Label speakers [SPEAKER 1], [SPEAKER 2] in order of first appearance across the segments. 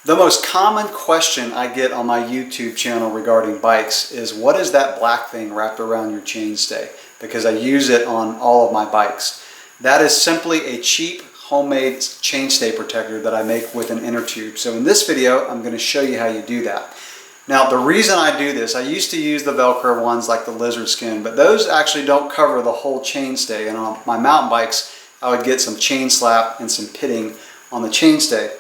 [SPEAKER 1] The most common question I get on my YouTube channel regarding bikes is, what is that black thing wrapped around your chainstay? Because I use it on all of my bikes. That is simply a cheap homemade chainstay protector that I make with an inner tube. So in this video, I'm going to show you how you do that. Now the reason I do this, I used to use the Velcro ones like the lizard skin, but those actually don't cover the whole chainstay. And on my mountain bikes, I would get some chain slap and some pitting on the chainstay.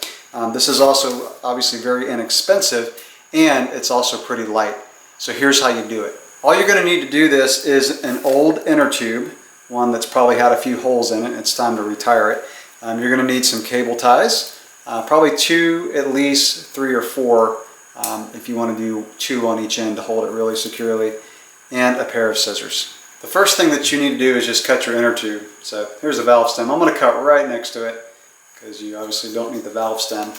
[SPEAKER 1] This is also obviously very inexpensive, and it's also pretty light. So here's how you do it. All you're going to need to do this is an old inner tube, one that's probably had a few holes in it. It's time to retire it. You're going to need some cable ties, probably two, at least 3 or 4, if you want to do 2 on each end to hold it really securely, and a pair of scissors. The first thing that you need to do is just cut your inner tube. So here's the valve stem. I'm going to cut right next to it, because you obviously don't need the valve stem.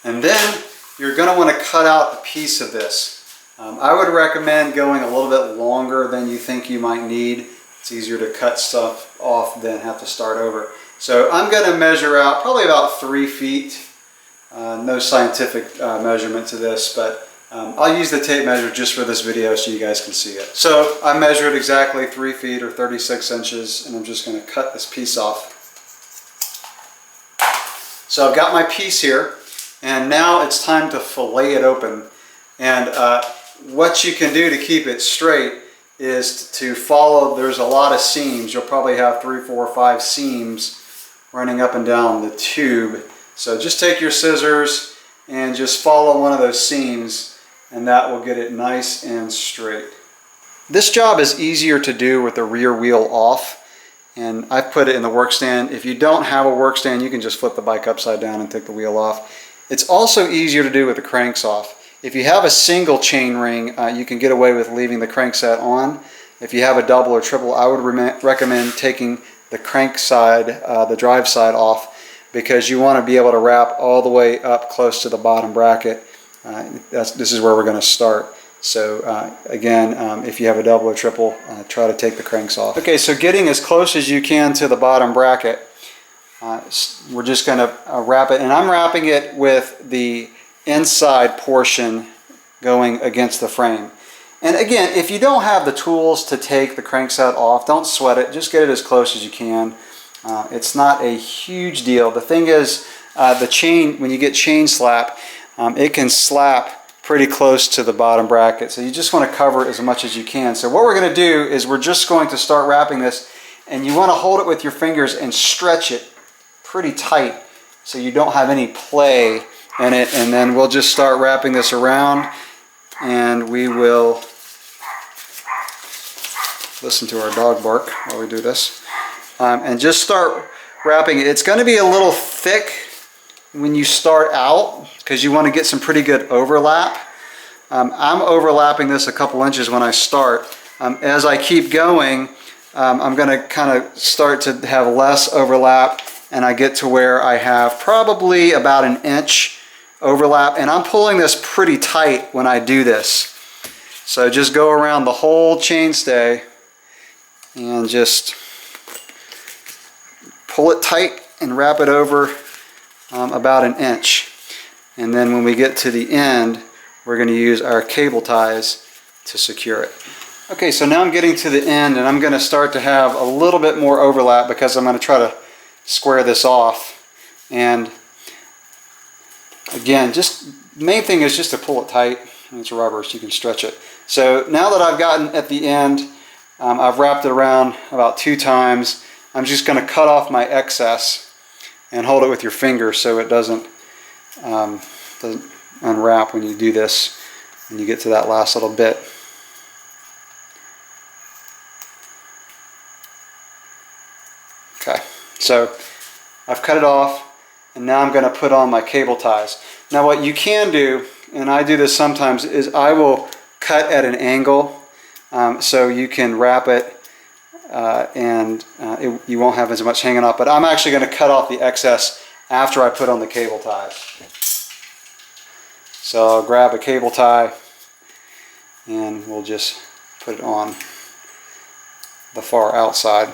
[SPEAKER 1] And then you're going to want to cut out a piece of this. I would recommend going a little bit longer than you think you might need. It's easier to cut stuff off than have to start over. So I'm going to measure out probably about 3 feet. No scientific measurement to this, but I'll use the tape measure just for this video so you guys can see it. So I measured exactly 3 feet or 36 inches, and I'm just going to cut this piece off. So I've got my piece here, and now it's time to fillet it open. And what you can do to keep it straight is to follow, there's a lot of seams. You'll probably have 3, 4, 5 seams running up and down the tube. So just take your scissors and just follow one of those seams, and that will get it nice and straight. This job is easier to do with the rear wheel off. And I've put it in the work stand. If you don't have a work stand, you can just flip the bike upside down and take the wheel off. It's also easier to do with the cranks off. If you have a single chain ring, you can get away with leaving the crankset on. If you have a double or triple, I would recommend taking the crank side, the drive side off, because you want to be able to wrap all the way up close to the bottom bracket. This is where we're going to start. So again, if you have a double or triple, try to take the cranks off. Okay, so getting as close as you can to the bottom bracket, we're just going to wrap it. And I'm wrapping it with the inside portion going against the frame. And again, if you don't have the tools to take the crankset off, don't sweat it. Just get it as close as you can. It's not a huge deal. The thing is, the chain, when you get chain slap, it can slap pretty close to the bottom bracket. So you just want to cover it as much as you can. So what we're going to do is we're just going to start wrapping this, and you want to hold it with your fingers and stretch it pretty tight so you don't have any play in it. And then we'll just start wrapping this around, and we will listen to our dog bark while we do this. And just start wrapping it. It's going to be a little thick when you start out, because you want to get some pretty good overlap. I'm overlapping this a couple inches when I start. As I keep going, I'm going to kind of start to have less overlap, and I get to where I have probably about 1 inch overlap, and I'm pulling this pretty tight when I do this. So just go around the whole chainstay and just pull it tight and wrap it over about 1 inch. And then when we get to the end, we're going to use our cable ties to secure it. Okay, so now I'm getting to the end, and I'm going to start to have a little bit more overlap because I'm going to try to square this off. And again, just the main thing is just to pull it tight. It's rubber, so you can stretch it. So now that I've gotten at the end, I've wrapped it around about 2 times. I'm just going to cut off my excess and hold it with your finger so it doesn't unwrap when you do this, when you get to that last little bit. Okay, so I've cut it off, and now I'm going to put on my cable ties. Now what you can do, and I do this sometimes, is I will cut at an angle so you can wrap it you won't have as much hanging off, but I'm actually going to cut off the excess after I put on the cable ties. So I'll grab a cable tie, and we'll just put it on the far outside.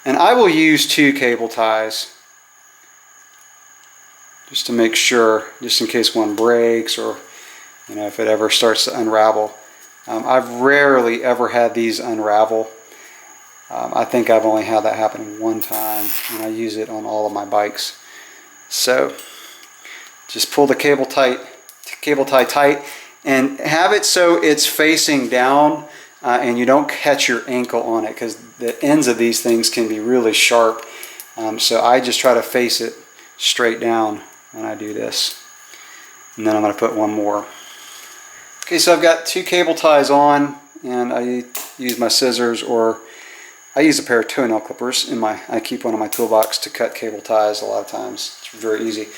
[SPEAKER 1] And I will use 2 cable ties just to make sure, just in case one breaks or if it ever starts to unravel. I've rarely ever had these unravel. I think I've only had that happen one time, and I use it on all of my bikes. So just pull the cable tie tight, and have it so it's facing down, and you don't catch your ankle on it, because the ends of these things can be really sharp. So I just try to face it straight down when I do this. And then I'm going to put one more. Okay, so I've got 2 cable ties on, and I use my scissors, or I use a pair of toenail clippers I keep one in my toolbox to cut cable ties a lot of times. It's very easy.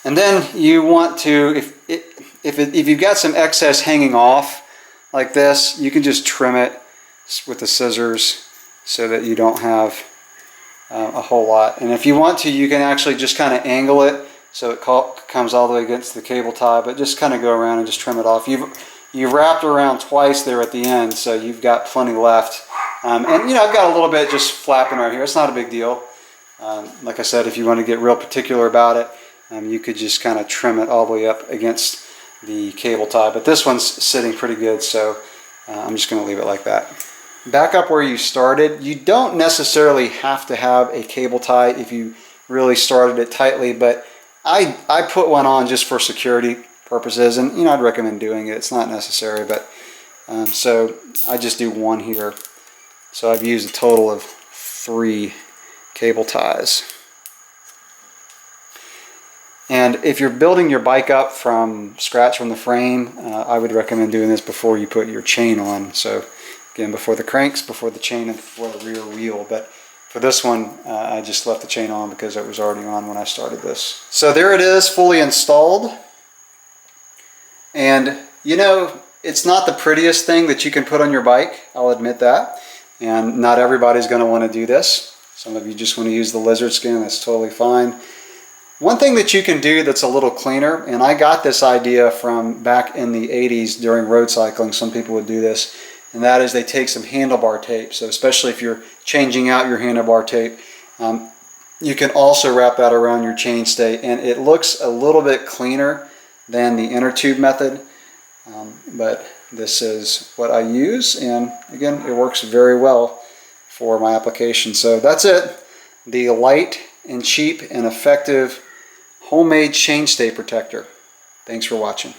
[SPEAKER 1] And then you want to, if you've got some excess hanging off like this, you can just trim it with the scissors so that you don't have a whole lot. And if you want to, you can actually just kind of angle it so it comes all the way against the cable tie, but just kind of go around and just trim it off. You've wrapped around twice there at the end, so you've got plenty left. And I've got a little bit just flapping right here. It's not a big deal. Like I said, if you want to get real particular about it, you could just kind of trim it all the way up against the cable tie. But this one's sitting pretty good, so I'm just going to leave it like that. Back up where you started. You don't necessarily have to have a cable tie if you really started it tightly, but I put one on just for security purposes, and I'd recommend doing it. It's not necessary, but so I just do one here. So I've used a total of 3 cable ties. And if you're building your bike up from scratch from the frame, I would recommend doing this before you put your chain on. So again, before the cranks, before the chain, and before the rear wheel. But for this one, I just left the chain on because it was already on when I started this. So there it is, fully installed. And it's not the prettiest thing that you can put on your bike, I'll admit that. And not everybody's going to want to do this. Some of you just want to use the lizard skin, that's totally fine. One thing that you can do that's a little cleaner, and I got this idea from back in the 80s during road cycling, some people would do this, and that is they take some handlebar tape. So especially if you're changing out your handlebar tape, you can also wrap that around your chainstay, and it looks a little bit cleaner than the inner tube method. But this is what I use, and again, it works very well for my application. So that's it. The light and cheap and effective homemade chainstay protector. Thanks for watching.